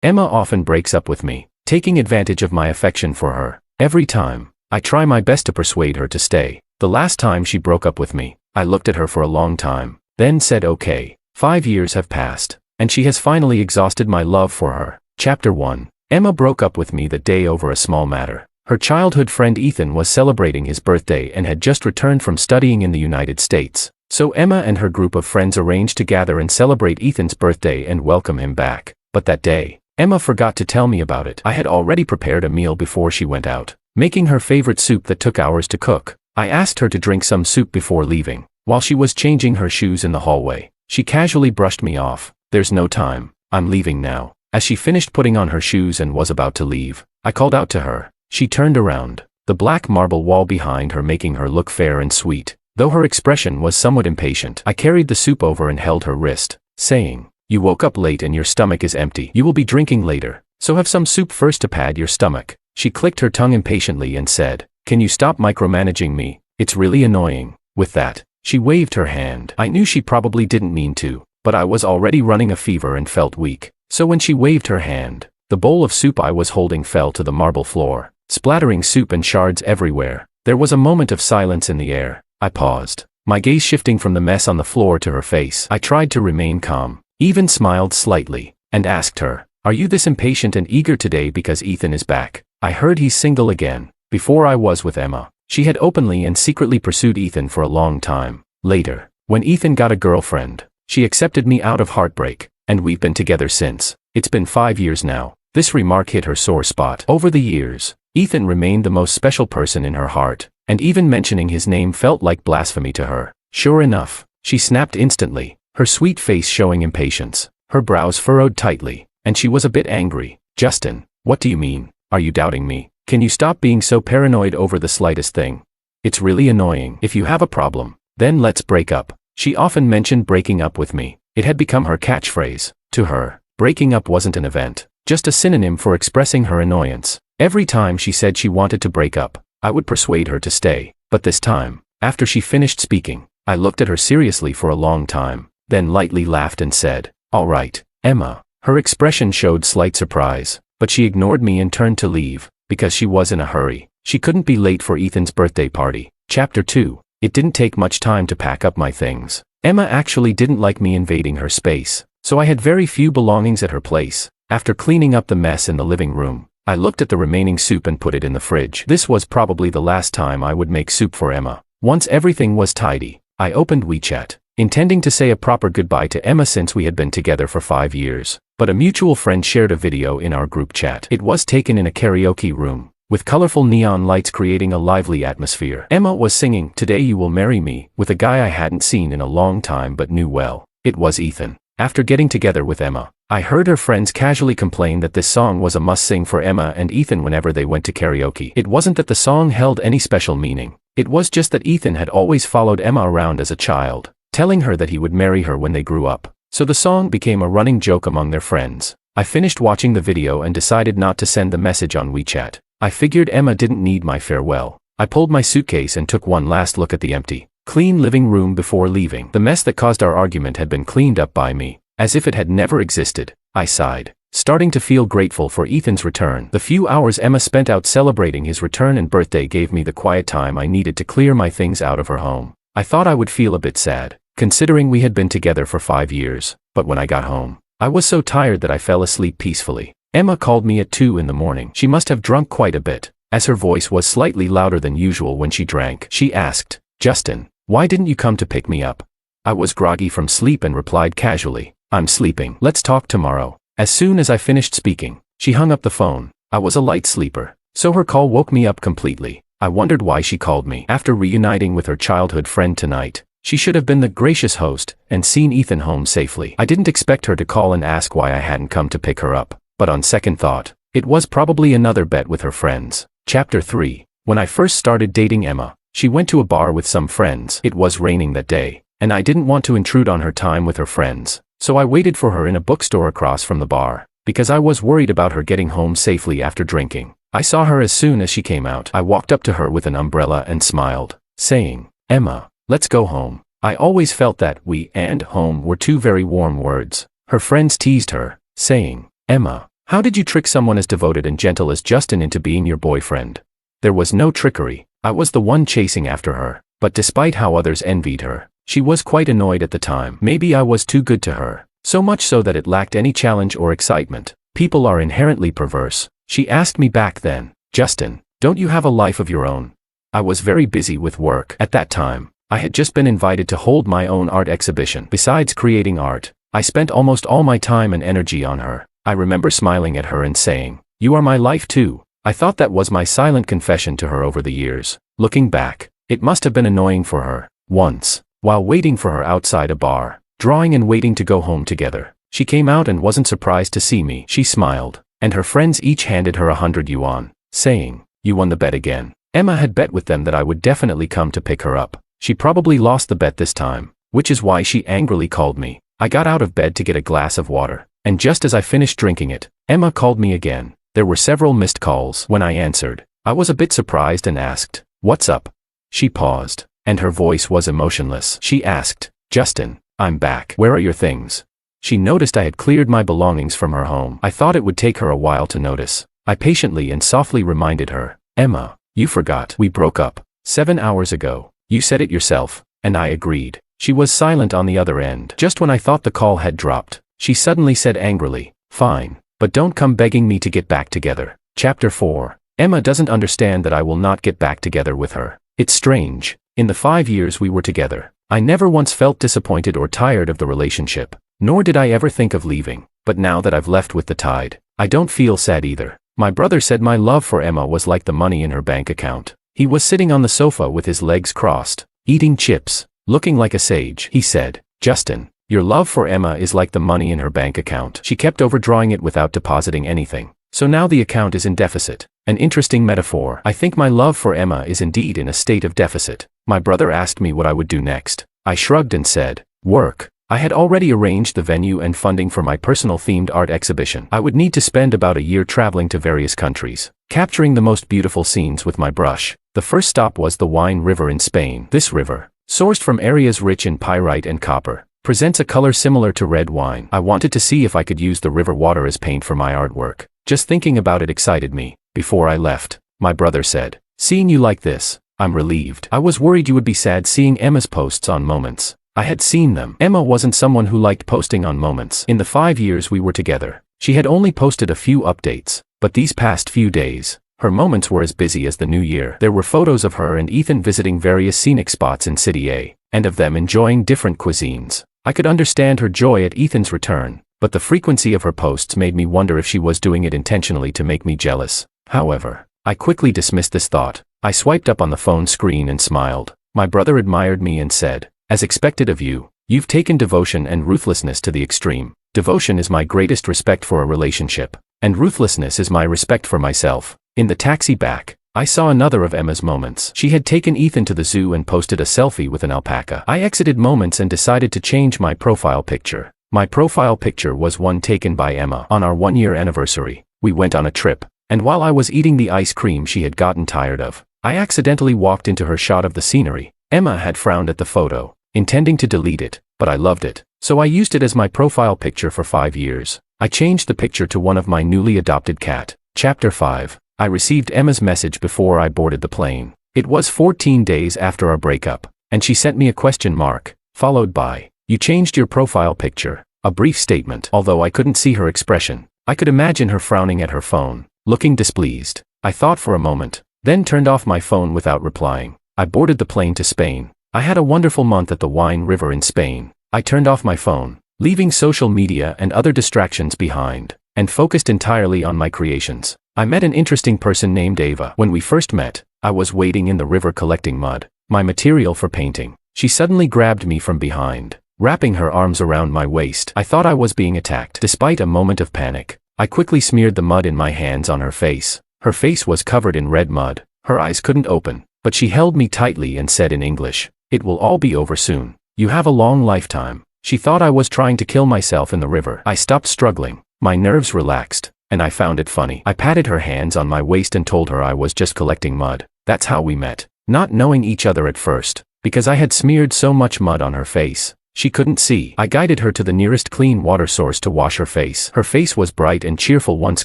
Emma often breaks up with me, taking advantage of my affection for her. Every time, I try my best to persuade her to stay. The last time she broke up with me, I looked at her for a long time, then said okay. 5 years have passed, and she has finally exhausted my love for her. Chapter 1. Emma broke up with me that day over a small matter. Her childhood friend Ethan was celebrating his birthday and had just returned from studying in the United States. So Emma and her group of friends arranged to gather and celebrate Ethan's birthday and welcome him back. But that day, Emma forgot to tell me about it. I had already prepared a meal before she went out, making her favorite soup that took hours to cook. I asked her to drink some soup before leaving. While she was changing her shoes in the hallway, she casually brushed me off. "There's no time. I'm leaving now." As she finished putting on her shoes and was about to leave, I called out to her. She turned around, the black marble wall behind her making her look fair and sweet, though her expression was somewhat impatient. I carried the soup over and held her wrist, saying, "You woke up late and your stomach is empty. You will be drinking later, so have some soup first to pad your stomach." She clicked her tongue impatiently and said, "Can you stop micromanaging me? It's really annoying." With that, she waved her hand. I knew she probably didn't mean to, but I was already running a fever and felt weak. So when she waved her hand, the bowl of soup I was holding fell to the marble floor, splattering soup and shards everywhere. There was a moment of silence in the air. I paused, my gaze shifting from the mess on the floor to her face. I tried to remain calm, even smiled slightly, and asked her, "Are you this impatient and eager today because Ethan is back?" I heard he's single again. Before I was with Emma, she had openly and secretly pursued Ethan for a long time. Later, when Ethan got a girlfriend, she accepted me out of heartbreak, and we've been together since. It's been 5 years now. This remark hit her sore spot. Over the years, Ethan remained the most special person in her heart, and even mentioning his name felt like blasphemy to her. Sure enough, she snapped instantly, her sweet face showing impatience, her brows furrowed tightly, and she was a bit angry. "Justin, what do you mean? Are you doubting me? Can you stop being so paranoid over the slightest thing? It's really annoying. If you have a problem, then let's break up." She often mentioned breaking up with me. It had become her catchphrase. To her, breaking up wasn't an event, just a synonym for expressing her annoyance. Every time she said she wanted to break up, I would persuade her to stay. But this time, after she finished speaking, I looked at her seriously for a long time, then lightly laughed and said, "All right, Emma." Her expression showed slight surprise, but she ignored me and turned to leave, because she was in a hurry. She couldn't be late for Ethan's birthday party. Chapter 2. It didn't take much time to pack up my things. Emma actually didn't like me invading her space, so I had very few belongings at her place. After cleaning up the mess in the living room, I looked at the remaining soup and put it in the fridge. This was probably the last time I would make soup for Emma. Once everything was tidy, I opened WeChat, intending to say a proper goodbye to Emma since we had been together for 5 years. But a mutual friend shared a video in our group chat. It was taken in a karaoke room, with colorful neon lights creating a lively atmosphere. Emma was singing "Today You Will Marry Me" with a guy I hadn't seen in a long time but knew well. It was Ethan. After getting together with Emma, I heard her friends casually complain that this song was a must-sing for Emma and Ethan whenever they went to karaoke. It wasn't that the song held any special meaning. It was just that Ethan had always followed Emma around as a child, telling her that he would marry her when they grew up. So the song became a running joke among their friends. I finished watching the video and decided not to send the message on WeChat. I figured Emma didn't need my farewell. I pulled my suitcase and took one last look at the empty, clean living room before leaving. The mess that caused our argument had been cleaned up by me, as if it had never existed. I sighed, starting to feel grateful for Ethan's return. The few hours Emma spent out celebrating his return and birthday gave me the quiet time I needed to clear my things out of her home. I thought I would feel a bit sad, considering we had been together for 5 years, but when I got home, I was so tired that I fell asleep peacefully. Emma called me at 2 in the morning. She must have drunk quite a bit, as her voice was slightly louder than usual when she drank. She asked, "Justin, why didn't you come to pick me up?" I was groggy from sleep and replied casually, "I'm sleeping. Let's talk tomorrow." As soon as I finished speaking, she hung up the phone. I was a light sleeper, so her call woke me up completely. I wondered why she called me. After reuniting with her childhood friend tonight, she should have been the gracious host and seen Ethan home safely. I didn't expect her to call and ask why I hadn't come to pick her up, but on second thought, it was probably another bet with her friends. Chapter 3. When I first started dating Emma, she went to a bar with some friends. It was raining that day, and I didn't want to intrude on her time with her friends, so I waited for her in a bookstore across from the bar, because I was worried about her getting home safely after drinking. I saw her as soon as she came out. I walked up to her with an umbrella and smiled, saying, "Emma, let's go home." I always felt that "we" and "home" were two very warm words. Her friends teased her, saying, "Emma, How did you trick someone as devoted and gentle as Justin into being your boyfriend? There was no trickery. I was the one chasing after her. But despite how others envied her, she was quite annoyed at the time. Maybe I was too good to her. So much so that it lacked any challenge or excitement. People are inherently perverse. She asked me back then, Justin, don't you have a life of your own? I was very busy with work at that time. I had just been invited to hold my own art exhibition. Besides creating art, I spent almost all my time and energy on her. I remember smiling at her and saying, you are my life too. I thought that was my silent confession to her over the years. Looking back, it must have been annoying for her. Once, while waiting for her outside a bar, drawing and waiting to go home together, she came out and wasn't surprised to see me. She smiled, and her friends each handed her 100 yuan, saying, you won the bet again. Emma had bet with them that I would definitely come to pick her up. She probably lost the bet this time, which is why she angrily called me. I got out of bed to get a glass of water, and just as I finished drinking it, Emma called me again. There were several missed calls. When I answered, I was a bit surprised and asked, what's up? She paused, and her voice was emotionless. She asked, Justin, I'm back. Where are your things? She noticed I had cleared my belongings from her home. I thought it would take her a while to notice. I patiently and softly reminded her, Emma, you forgot. We broke up 7 hours ago. You said it yourself, and I agreed. She was silent on the other end. Just when I thought the call had dropped, she suddenly said angrily, fine, but don't come begging me to get back together. Chapter 4. Emma doesn't understand that I will not get back together with her. It's strange. In the 5 years we were together, I never once felt disappointed or tired of the relationship, nor did I ever think of leaving. But now that I've left with the tide, I don't feel sad either. My brother said my love for Emma was like the money in her bank account. He was sitting on the sofa with his legs crossed, eating chips, looking like a sage. He said, Justin, your love for Emma is like the money in her bank account. She kept overdrawing it without depositing anything. So now the account is in deficit. An interesting metaphor. I think my love for Emma is indeed in a state of deficit. My brother asked me what I would do next. I shrugged and said, work. I had already arranged the venue and funding for my personal themed art exhibition. I would need to spend about a year traveling to various countries, capturing the most beautiful scenes with my brush. The first stop was the Wine River in Spain. This river, sourced from areas rich in pyrite and copper, presents a color similar to red wine. I wanted to see if I could use the river water as paint for my artwork. Just thinking about it excited me. Before I left, my brother said, seeing you like this, I'm relieved. I was worried you would be sad seeing Emma's posts on Moments. I had seen them. Emma wasn't someone who liked posting on Moments. In the 5 years we were together, she had only posted a few updates, but these past few days, her Moments were as busy as the new year. There were photos of her and Ethan visiting various scenic spots in City A, and of them enjoying different cuisines. I could understand her joy at Ethan's return, but the frequency of her posts made me wonder if she was doing it intentionally to make me jealous. However, I quickly dismissed this thought. I swiped up on the phone screen and smiled. My brother admired me and said, as expected of you, you've taken devotion and ruthlessness to the extreme. Devotion is my greatest respect for a relationship, and ruthlessness is my respect for myself. In the taxi back, I saw another of Emma's Moments. She had taken Ethan to the zoo and posted a selfie with an alpaca. I exited Moments and decided to change my profile picture. My profile picture was one taken by Emma on our 1-year anniversary. We went on a trip, and while I was eating the ice cream she had gotten tired of, I accidentally walked into her shot of the scenery. Emma had frowned at the photo, intending to delete it, but I loved it, so I used it as my profile picture for 5 years. I changed the picture to one of my newly adopted cat. Chapter 5. I received Emma's message before I boarded the plane. It was 14 days after our breakup, and she sent me a question mark, followed by, you changed your profile picture, a brief statement. Although I couldn't see her expression, I could imagine her frowning at her phone, looking displeased. I thought for a moment, then turned off my phone without replying. I boarded the plane to Spain. I had a wonderful month at the Wine River in Spain. I turned off my phone, leaving social media and other distractions behind, and focused entirely on my creations. I met an interesting person named Ava. When we first met, I was wading in the river collecting mud, my material for painting. She suddenly grabbed me from behind, wrapping her arms around my waist. I thought I was being attacked. Despite a moment of panic, I quickly smeared the mud in my hands on her face. Her face was covered in red mud. Her eyes couldn't open, but she held me tightly and said in English, it will all be over soon. You have a long lifetime. She thought I was trying to kill myself in the river. I stopped struggling. My nerves relaxed, and I found it funny. I patted her hands on my waist and told her I was just collecting mud. That's how we met. Not knowing each other at first, because I had smeared so much mud on her face, She couldn't see. I guided her to the nearest clean water source to wash her face. Her face was bright and cheerful once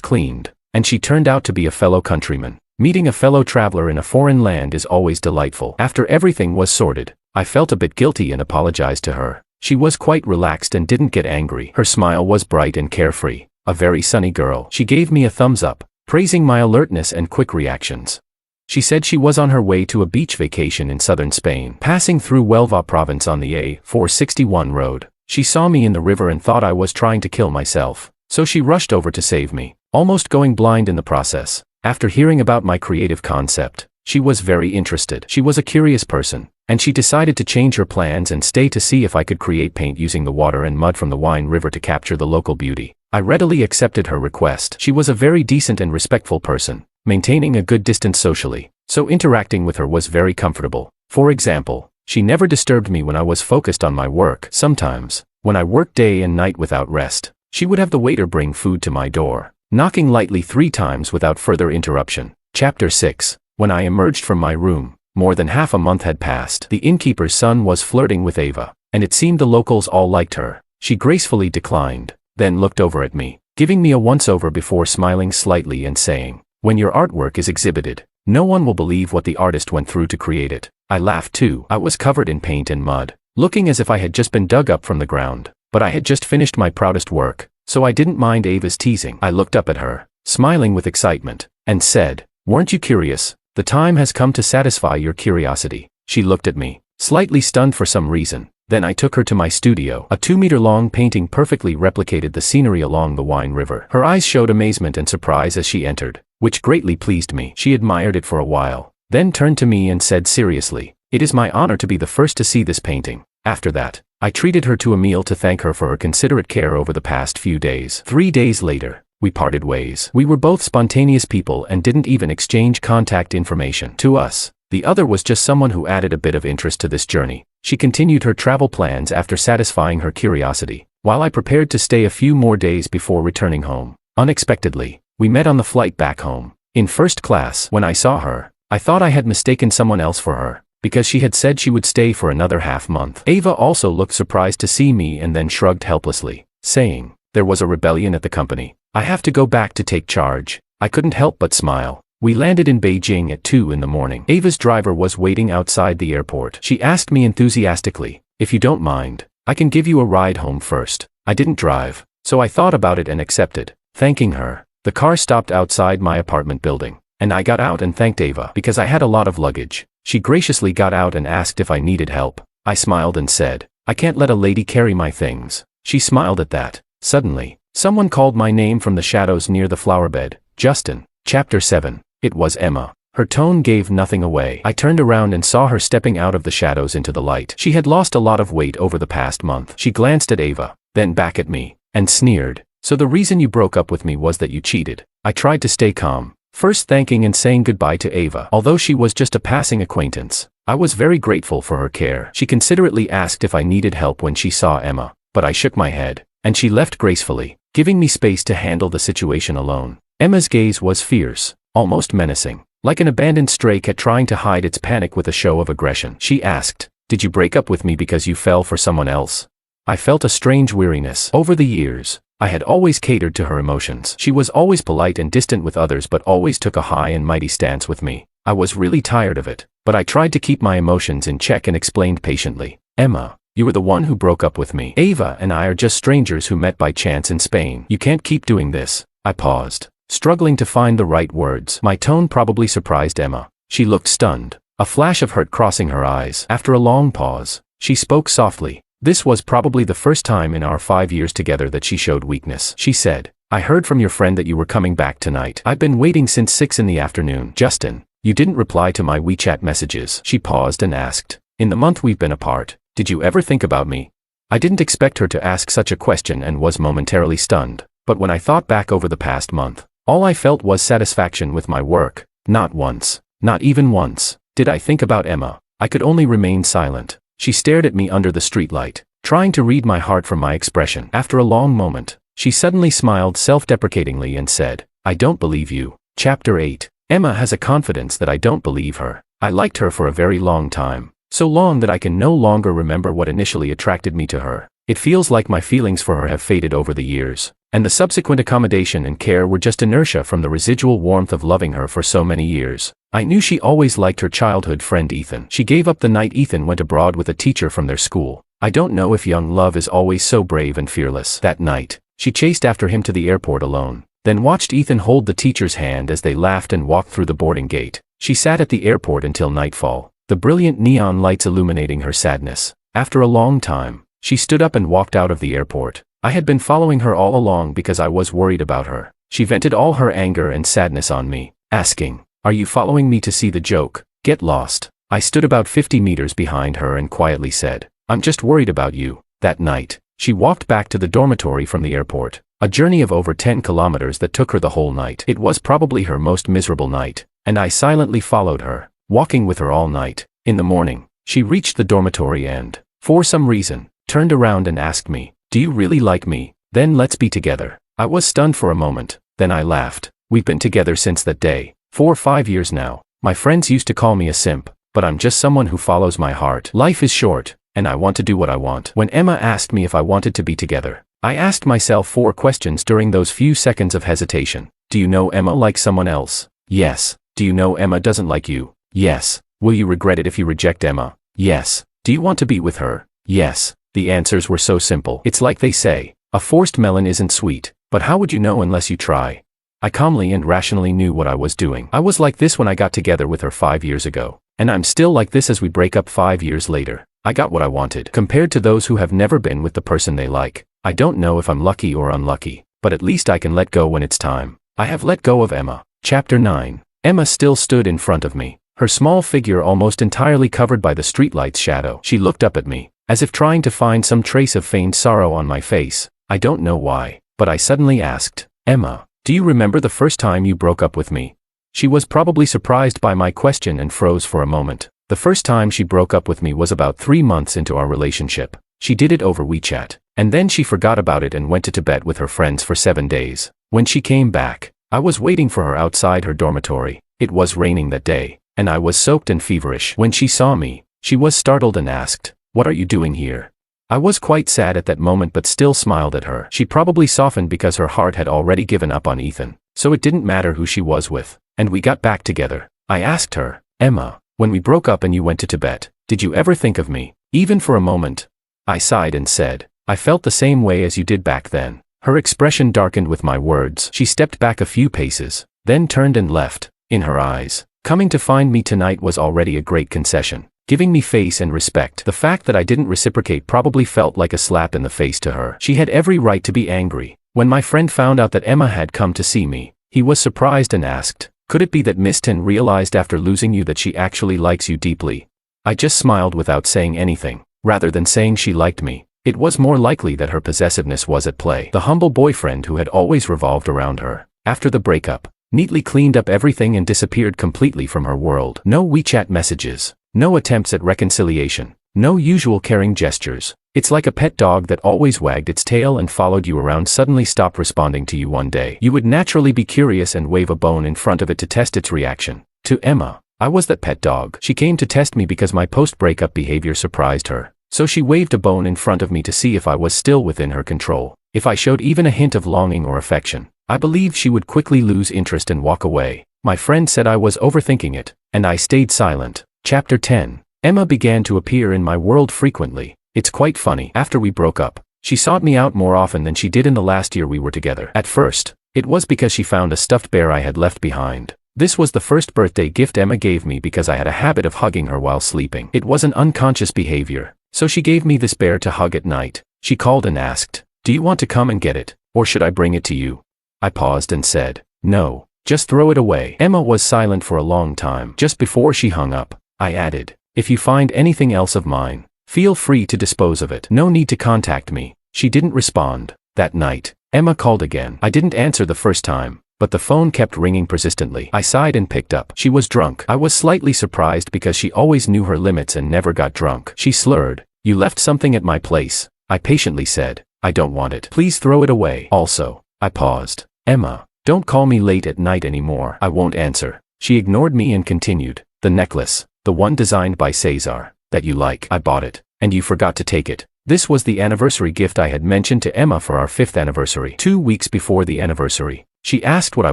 cleaned, and she turned out to be a fellow countryman. Meeting a fellow traveler in a foreign land is always delightful. After everything was sorted, I felt a bit guilty and apologized to her. She was quite relaxed and didn't get angry. Her smile was bright and carefree. A very sunny girl. She gave me a thumbs up, praising my alertness and quick reactions. She said she was on her way to a beach vacation in southern Spain, passing through Huelva province on the A461 road. She saw me in the river and thought I was trying to kill myself, so she rushed over to save me, almost going blind in the process. After hearing about my creative concept, she was very interested. She was a curious person, and she decided to change her plans and stay to see if I could create paint using the water and mud from the Wine River to capture the local beauty. I readily accepted her request. She was a very decent and respectful person, maintaining a good distance socially, so interacting with her was very comfortable. For example, she never disturbed me when I was focused on my work. Sometimes, when I worked day and night without rest, she would have the waiter bring food to my door, knocking lightly 3 times without further interruption. Chapter 6. When I emerged from my room, more than half a month had passed. The innkeeper's son was flirting with Ava, and it seemed the locals all liked her. She gracefully declined, then looked over at me, giving me a once-over before smiling slightly and saying, "When your artwork is exhibited, no one will believe what the artist went through to create it." I laughed too. I was covered in paint and mud, looking as if I had just been dug up from the ground, but I had just finished my proudest work, so I didn't mind Ava's teasing. I looked up at her, smiling with excitement, and said, "Weren't you curious? The time has come to satisfy your curiosity." She looked at me, slightly stunned for some reason. Then I took her to my studio. A 2-meter-long painting perfectly replicated the scenery along the Wine River. Her eyes showed amazement and surprise as she entered, which greatly pleased me. She admired it for a while, then turned to me and said seriously, "It is my honor to be the first to see this painting." After that, I treated her to a meal to thank her for her considerate care over the past few days. 3 days later, we parted ways. We were both spontaneous people and didn't even exchange contact information. To us, the other was just someone who added a bit of interest to this journey. She continued her travel plans after satisfying her curiosity, while I prepared to stay a few more days before returning home. Unexpectedly, we met on the flight back home, in first class. When I saw her, I thought I had mistaken someone else for her, because she had said she would stay for another half-month. Ava also looked surprised to see me and then shrugged helplessly, saying, "There was a rebellion at the company. I have to go back to take charge." I couldn't help but smile. We landed in Beijing at 2 in the morning. Ava's driver was waiting outside the airport. She asked me enthusiastically, "If you don't mind, I can give you a ride home first." I didn't drive, so I thought about it and accepted. Thanking her, the car stopped outside my apartment building, and I got out and thanked Ava because I had a lot of luggage. She graciously got out and asked if I needed help. I smiled and said, "I can't let a lady carry my things." She smiled at that. Suddenly, someone called my name from the shadows near the flower bed. "Justin." Chapter 7. It was Emma. Her tone gave nothing away. I turned around and saw her stepping out of the shadows into the light. She had lost a lot of weight over the past month. She glanced at Ava, then back at me, and sneered, "So the reason you broke up with me was that you cheated." I tried to stay calm, first thanking and saying goodbye to Ava. Although she was just a passing acquaintance, I was very grateful for her care. She considerately asked if I needed help when she saw Emma, but I shook my head, and she left gracefully, giving me space to handle the situation alone. Emma's gaze was fierce, almost menacing, like an abandoned stray cat trying to hide its panic with a show of aggression. She asked, "Did you break up with me because you fell for someone else?" I felt a strange weariness. Over the years, I had always catered to her emotions. She was always polite and distant with others but always took a high and mighty stance with me. I was really tired of it, but I tried to keep my emotions in check and explained patiently, "Emma, you were the one who broke up with me. Ava and I are just strangers who met by chance in Spain. You can't keep doing this." I paused, struggling to find the right words. My tone probably surprised Emma. She looked stunned, a flash of hurt crossing her eyes. After a long pause, she spoke softly. This was probably the first time in our 5 years together that she showed weakness. She said, "I heard from your friend that you were coming back tonight. I've been waiting since 6 in the afternoon. Justin, you didn't reply to my WeChat messages." She paused and asked, "In the month we've been apart, did you ever think about me?" I didn't expect her to ask such a question and was momentarily stunned, but when I thought back over the past month, all I felt was satisfaction with my work. Not once, not even once, did I think about Emma. I could only remain silent. She stared at me under the streetlight, trying to read my heart from my expression. After a long moment, she suddenly smiled self-deprecatingly and said, "I don't believe you." Chapter 8. Emma has a confidence that I don't believe her. I liked her for a very long time, So long that I can no longer remember what initially attracted me to her. It feels like my feelings for her have faded over the years, and the subsequent accommodation and care were just inertia from the residual warmth of loving her for so many years. I knew she always liked her childhood friend Ethan. She gave up the night Ethan went abroad with a teacher from their school. I don't know if young love is always so brave and fearless. That night, she chased after him to the airport alone, then watched Ethan hold the teacher's hand as they laughed and walked through the boarding gate. She sat at the airport until nightfall, the brilliant neon lights illuminating her sadness. After a long time, she stood up and walked out of the airport. I had been following her all along because I was worried about her. She vented all her anger and sadness on me, asking, "Are you following me to see the joke? Get lost." I stood about 50 meters behind her and quietly said, "I'm just worried about you." That night, she walked back to the dormitory from the airport, a journey of over 10 kilometers that took her the whole night. It was probably her most miserable night, and I silently followed her, walking with her all night. In the morning, she reached the dormitory and, for some reason, turned around and asked me, "Do you really like me? Then let's be together." I was stunned for a moment, then I laughed. We've been together since that day, 4 or 5 years now. My friends used to call me a simp, but I'm just someone who follows my heart. Life is short, and I want to do what I want. When Emma asked me if I wanted to be together, I asked myself 4 questions during those few seconds of hesitation. Do you know Emma likes someone else? Yes. Do you know Emma doesn't like you? Yes. Will you regret it if you reject Emma? Yes. Do you want to be with her? Yes. The answers were so simple. It's like they say, a forced melon isn't sweet, but how would you know unless you try? I calmly and rationally knew what I was doing. I was like this when I got together with her 5 years ago, and I'm still like this as we break up 5 years later. I got what I wanted. Compared to those who have never been with the person they like, I don't know if I'm lucky or unlucky, but at least I can let go when it's time. I have let go of Emma. Chapter 9. Emma still stood in front of me, her small figure almost entirely covered by the streetlight's shadow. She looked up at me, as if trying to find some trace of feigned sorrow on my face. I don't know why, but I suddenly asked, "Emma, do you remember the first time you broke up with me?" She was probably surprised by my question and froze for a moment. The first time she broke up with me was about 3 months into our relationship. She did it over WeChat, and then she forgot about it and went to Tibet with her friends for 7 days. When she came back, I was waiting for her outside her dormitory. It was raining that day, and I was soaked and feverish. When she saw me, she was startled and asked, "What are you doing here?" I was quite sad at that moment but still smiled at her. She probably softened because her heart had already given up on Ethan, so it didn't matter who she was with, and we got back together. I asked her, "Emma, when we broke up and you went to Tibet, did you ever think of me, even for a moment?" I sighed and said, "I felt the same way as you did back then." Her expression darkened with my words. She stepped back a few paces, then turned and left. In her eyes, coming to find me tonight was already a great concession, giving me face and respect. The fact that I didn't reciprocate probably felt like a slap in the face to her. She had every right to be angry. When my friend found out that Emma had come to see me, he was surprised and asked, "Could it be that Miss Tin realized after losing you that she actually likes you deeply?" I just smiled without saying anything. Rather than saying she liked me, it was more likely that her possessiveness was at play. The humble boyfriend who had always revolved around her, after the breakup, neatly cleaned up everything and disappeared completely from her world. No WeChat messages, no attempts at reconciliation, no usual caring gestures. It's like a pet dog that always wagged its tail and followed you around suddenly stopped responding to you one day. You would naturally be curious and wave a bone in front of it to test its reaction. To Emma, I was that pet dog. She came to test me because my post-breakup behavior surprised her. So she waved a bone in front of me to see if I was still within her control. If I showed even a hint of longing or affection, I believed she would quickly lose interest and walk away. My friend said I was overthinking it, and I stayed silent. Chapter 10. Emma began to appear in my world frequently. It's quite funny. After we broke up, she sought me out more often than she did in the last year we were together. At first, it was because she found a stuffed bear I had left behind. This was the first birthday gift Emma gave me because I had a habit of hugging her while sleeping. It was an unconscious behavior, so she gave me this bear to hug at night. She called and asked, "Do you want to come and get it, or should I bring it to you?" I paused and said, "No, just throw it away." Emma was silent for a long time. Just before she hung up, I added, "If you find anything else of mine, feel free to dispose of it. No need to contact me." She didn't respond. That night, Emma called again. I didn't answer the first time, but the phone kept ringing persistently. I sighed and picked up. She was drunk. I was slightly surprised because she always knew her limits and never got drunk. She slurred, "You left something at my place." I patiently said, "I don't want it. Please throw it away." Also, I paused. "Emma, don't call me late at night anymore." "I won't answer." She ignored me and continued, "The necklace, the one designed by Cesar, that you like. I bought it, and you forgot to take it. This was the anniversary gift I had mentioned to Emma for our 5th anniversary. 2 weeks before the anniversary, she asked what I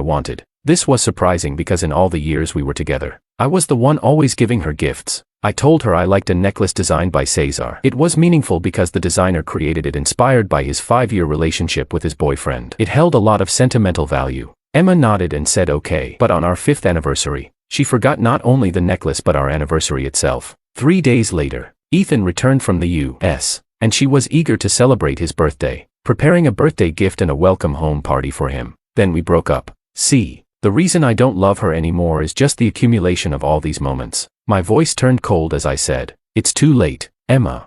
wanted. This was surprising because in all the years we were together, I was the one always giving her gifts. I told her I liked a necklace designed by Cesar. It was meaningful because the designer created it inspired by his 5-year relationship with his boyfriend. It held a lot of sentimental value. Emma nodded and said okay. But on our 5th anniversary, she forgot not only the necklace but our anniversary itself. 3 days later, Ethan returned from the US, and she was eager to celebrate his birthday, preparing a birthday gift and a welcome home party for him. Then we broke up. See, the reason I don't love her anymore is just the accumulation of all these moments. My voice turned cold as I said, "It's too late, Emma."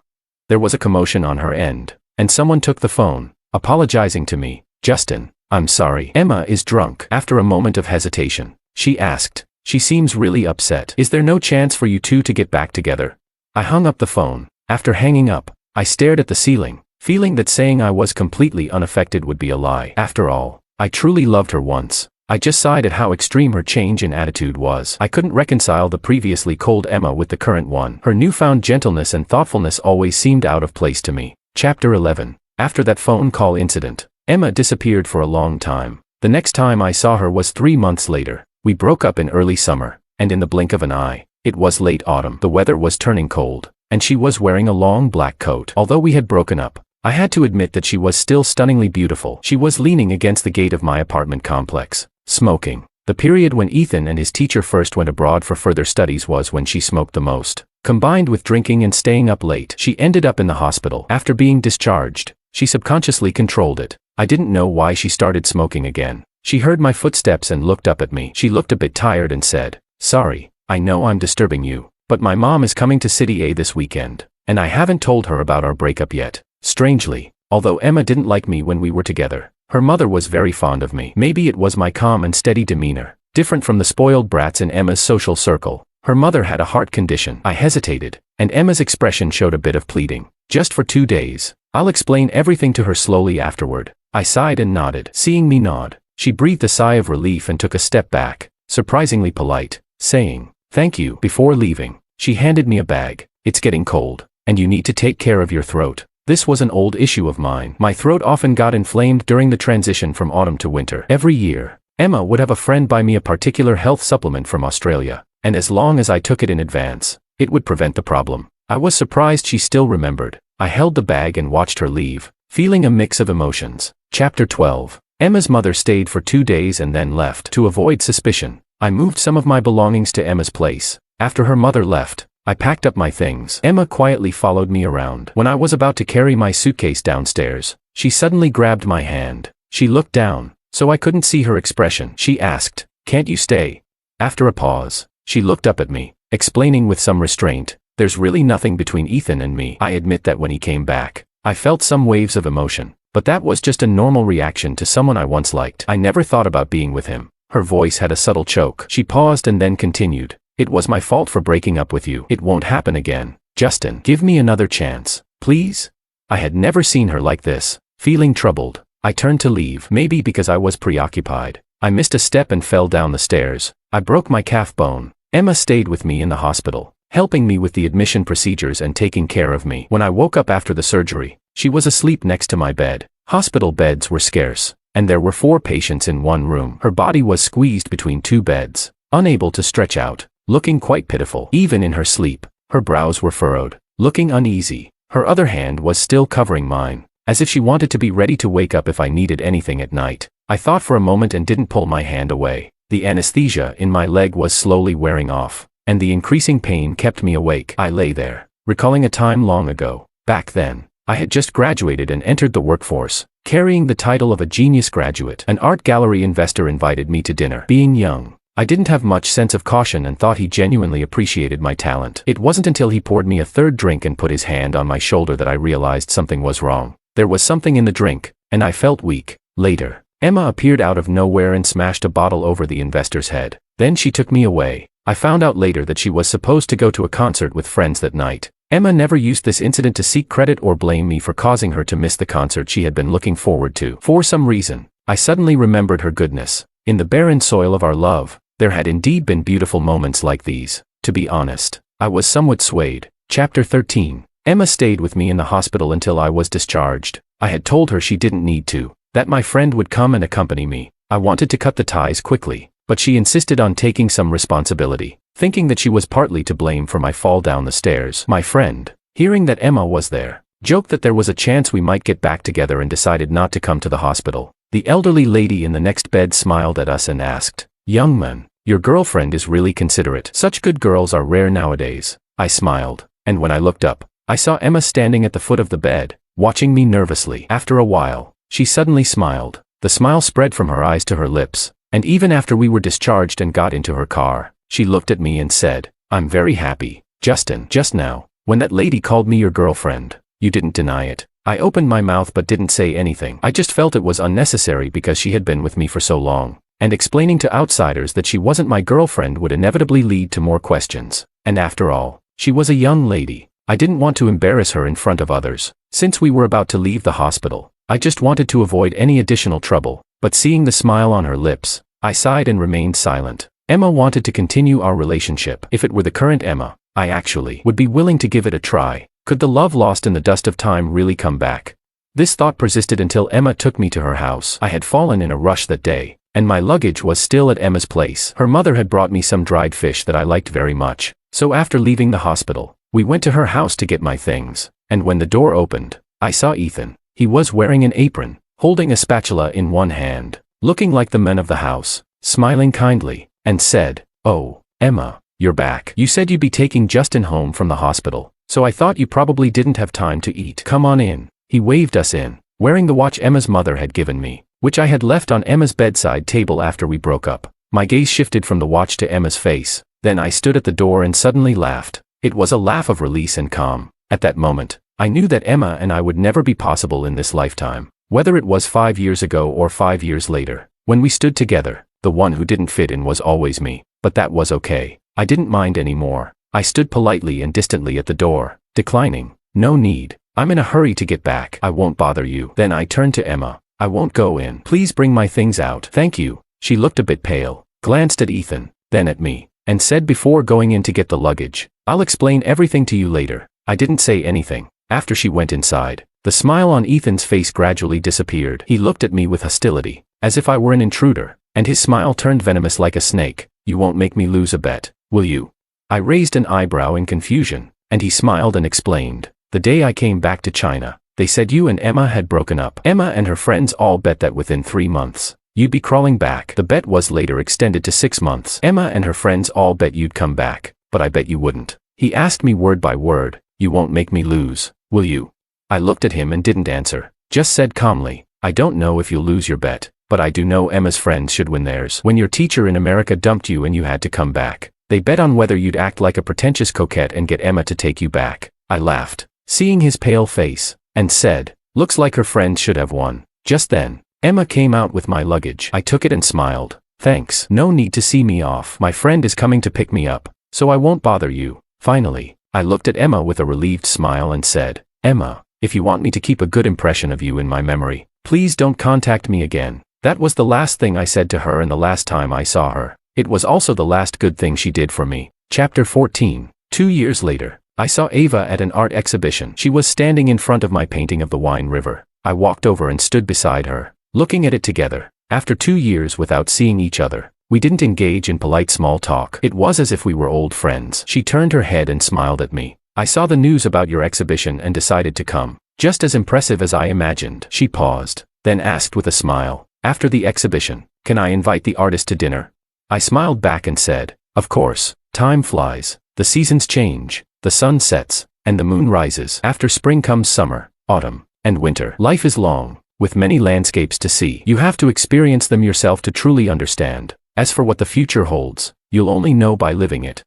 There was a commotion on her end, and someone took the phone, apologizing to me. "Justin, I'm sorry. Emma is drunk." After a moment of hesitation, she asked, "She seems really upset. Is there no chance for you two to get back together?" I hung up the phone. After hanging up, I stared at the ceiling, feeling that saying I was completely unaffected would be a lie. After all, I truly loved her once. I just sighed at how extreme her change in attitude was. I couldn't reconcile the previously cold Emma with the current one. Her newfound gentleness and thoughtfulness always seemed out of place to me. Chapter 11. After that phone call incident, Emma disappeared for a long time. The next time I saw her was 3 months later. We broke up in early summer, and in the blink of an eye, it was late autumn. The weather was turning cold, and she was wearing a long black coat. Although we had broken up, I had to admit that she was still stunningly beautiful. She was leaning against the gate of my apartment complex, smoking. The period when Ethan and his teacher first went abroad for further studies was when she smoked the most. Combined with drinking and staying up late, she ended up in the hospital. After being discharged, she subconsciously controlled it. I didn't know why she started smoking again. She heard my footsteps and looked up at me. She looked a bit tired and said, "Sorry, I know I'm disturbing you, but my mom is coming to City A this weekend, and I haven't told her about our breakup yet." Strangely, although Emma didn't like me when we were together, her mother was very fond of me. Maybe it was my calm and steady demeanor, different from the spoiled brats in Emma's social circle. Her mother had a heart condition. I hesitated, and Emma's expression showed a bit of pleading. "Just for 2 days. I'll explain everything to her slowly afterward." I sighed and nodded. Seeing me nod, she breathed a sigh of relief and took a step back, surprisingly polite, saying, "Thank you." Before leaving, she handed me a bag. "It's getting cold, and you need to take care of your throat." This was an old issue of mine. My throat often got inflamed during the transition from autumn to winter. Every year, Emma would have a friend buy me a particular health supplement from Australia, and as long as I took it in advance, it would prevent the problem. I was surprised she still remembered. I held the bag and watched her leave, feeling a mix of emotions. Chapter 12. Emma's mother stayed for 2 days and then left. To avoid suspicion, I moved some of my belongings to Emma's place. After her mother left, I packed up my things. Emma quietly followed me around. When I was about to carry my suitcase downstairs, she suddenly grabbed my hand. She looked down, so I couldn't see her expression. She asked, "Can't you stay?" After a pause, she looked up at me, explaining with some restraint, "There's really nothing between Ethan and me." I admit that when he came back, I felt some waves of emotion, but that was just a normal reaction to someone I once liked. I never thought about being with him. Her voice had a subtle choke. She paused and then continued, "It was my fault for breaking up with you. It won't happen again. Justin, give me another chance, please." I had never seen her like this. Feeling troubled, I turned to leave. Maybe because I was preoccupied, I missed a step and fell down the stairs. I broke my calf bone. Emma stayed with me in the hospital, helping me with the admission procedures and taking care of me. When I woke up after the surgery, she was asleep next to my bed. Hospital beds were scarce, and there were 4 patients in one room. Her body was squeezed between 2 beds, unable to stretch out, looking quite pitiful. Even in her sleep, her brows were furrowed, looking uneasy. Her other hand was still covering mine, as if she wanted to be ready to wake up if I needed anything at night. I thought for a moment and didn't pull my hand away. The anesthesia in my leg was slowly wearing off, and the increasing pain kept me awake. I lay there, recalling a time long ago. Back then, I had just graduated and entered the workforce, carrying the title of a genius graduate. An art gallery investor invited me to dinner. Being young, I didn't have much sense of caution and thought he genuinely appreciated my talent. It wasn't until he poured me a 3rd drink and put his hand on my shoulder that I realized something was wrong. There was something in the drink, and I felt weak. Later, Emma appeared out of nowhere and smashed a bottle over the investor's head. Then she took me away. I found out later that she was supposed to go to a concert with friends that night. Emma never used this incident to seek credit or blame me for causing her to miss the concert she had been looking forward to. For some reason, I suddenly remembered her goodness. In the barren soil of our love, there had indeed been beautiful moments like these. To be honest, I was somewhat swayed. Chapter 13. Emma stayed with me in the hospital until I was discharged. I had told her she didn't need to, that my friend would come and accompany me. I wanted to cut the ties quickly, but she insisted on taking some responsibility, thinking that she was partly to blame for my fall down the stairs. My friend, hearing that Emma was there, joked that there was a chance we might get back together and decided not to come to the hospital. The elderly lady in the next bed smiled at us and asked, "Young man, your girlfriend is really considerate. Such good girls are rare nowadays." I smiled, and when I looked up, I saw Emma standing at the foot of the bed, watching me nervously. After a while, she suddenly smiled. The smile spread from her eyes to her lips, and even after we were discharged and got into her car, she looked at me and said, "I'm very happy, Justin. Just now, when that lady called me your girlfriend, you didn't deny it." I opened my mouth but didn't say anything. I just felt it was unnecessary because she had been with me for so long, and explaining to outsiders that she wasn't my girlfriend would inevitably lead to more questions. And after all, she was a young lady. I didn't want to embarrass her in front of others. Since we were about to leave the hospital, I just wanted to avoid any additional trouble, but seeing the smile on her lips, I sighed and remained silent. Emma wanted to continue our relationship. If it were the current Emma, I actually would be willing to give it a try. Could the love lost in the dust of time really come back? This thought persisted until Emma took me to her house. I had fallen in a rush that day, and my luggage was still at Emma's place. Her mother had brought me some dried fish that I liked very much, so after leaving the hospital, we went to her house to get my things, and when the door opened, I saw Ethan. He was wearing an apron, holding a spatula in one hand, looking like the man of the house, smiling kindly, and said, "Oh, Emma, you're back. You said you'd be taking Justin home from the hospital, so I thought you probably didn't have time to eat. Come on in." He waved us in, wearing the watch Emma's mother had given me, which I had left on Emma's bedside table after we broke up. My gaze shifted from the watch to Emma's face, then I stood at the door and suddenly laughed. It was a laugh of release and calm. At that moment, I knew that Emma and I would never be possible in this lifetime. Whether it was 5 years ago or 5 years later, when we stood together, the one who didn't fit in was always me, but that was okay. I didn't mind anymore. I stood politely and distantly at the door, declining. "No need. I'm in a hurry to get back. I won't bother you." Then I turned to Emma. "I won't go in. Please bring my things out." "Thank you." She looked a bit pale, glanced at Ethan, then at me, and said before going in to get the luggage, "I'll explain everything to you later." I didn't say anything. After she went inside, the smile on Ethan's face gradually disappeared. He looked at me with hostility, as if I were an intruder, and his smile turned venomous like a snake. "You won't make me lose a bet, will you?" I raised an eyebrow in confusion, and he smiled and explained, "The day I came back to China, they said you and Emma had broken up. Emma and her friends all bet that within 3 months, you'd be crawling back. The bet was later extended to 6 months. Emma and her friends all bet you'd come back, but I bet you wouldn't." He asked me word by word, "You won't make me lose, will you?" I looked at him and didn't answer, just said calmly, "I don't know if you'll lose your bet, but I do know Emma's friends should win theirs. When your teacher in America dumped you and you had to come back, they bet on whether you'd act like a pretentious coquette and get Emma to take you back." I laughed, seeing his pale face, and said, "Looks like her friends should have won." Just then, Emma came out with my luggage. I took it and smiled. "Thanks. No need to see me off. My friend is coming to pick me up, so I won't bother you." Finally, I looked at Emma with a relieved smile and said, "Emma, if you want me to keep a good impression of you in my memory, please don't contact me again." That was the last thing I said to her and the last time I saw her. It was also the last good thing she did for me. Chapter 14. 2 years later, I saw Ava at an art exhibition. She was standing in front of my painting of the Wine River. I walked over and stood beside her, looking at it together. After 2 years without seeing each other, we didn't engage in polite small talk. It was as if we were old friends. She turned her head and smiled at me. "I saw the news about your exhibition and decided to come. Just as impressive as I imagined." She paused, then asked with a smile, "After the exhibition, can I invite the artist to dinner?" I smiled back and said, "Of course. Time flies. The seasons change, the sun sets, and the moon rises. After spring comes summer, autumn, and winter. Life is long, with many landscapes to see. You have to experience them yourself to truly understand. As for what the future holds, you'll only know by living it."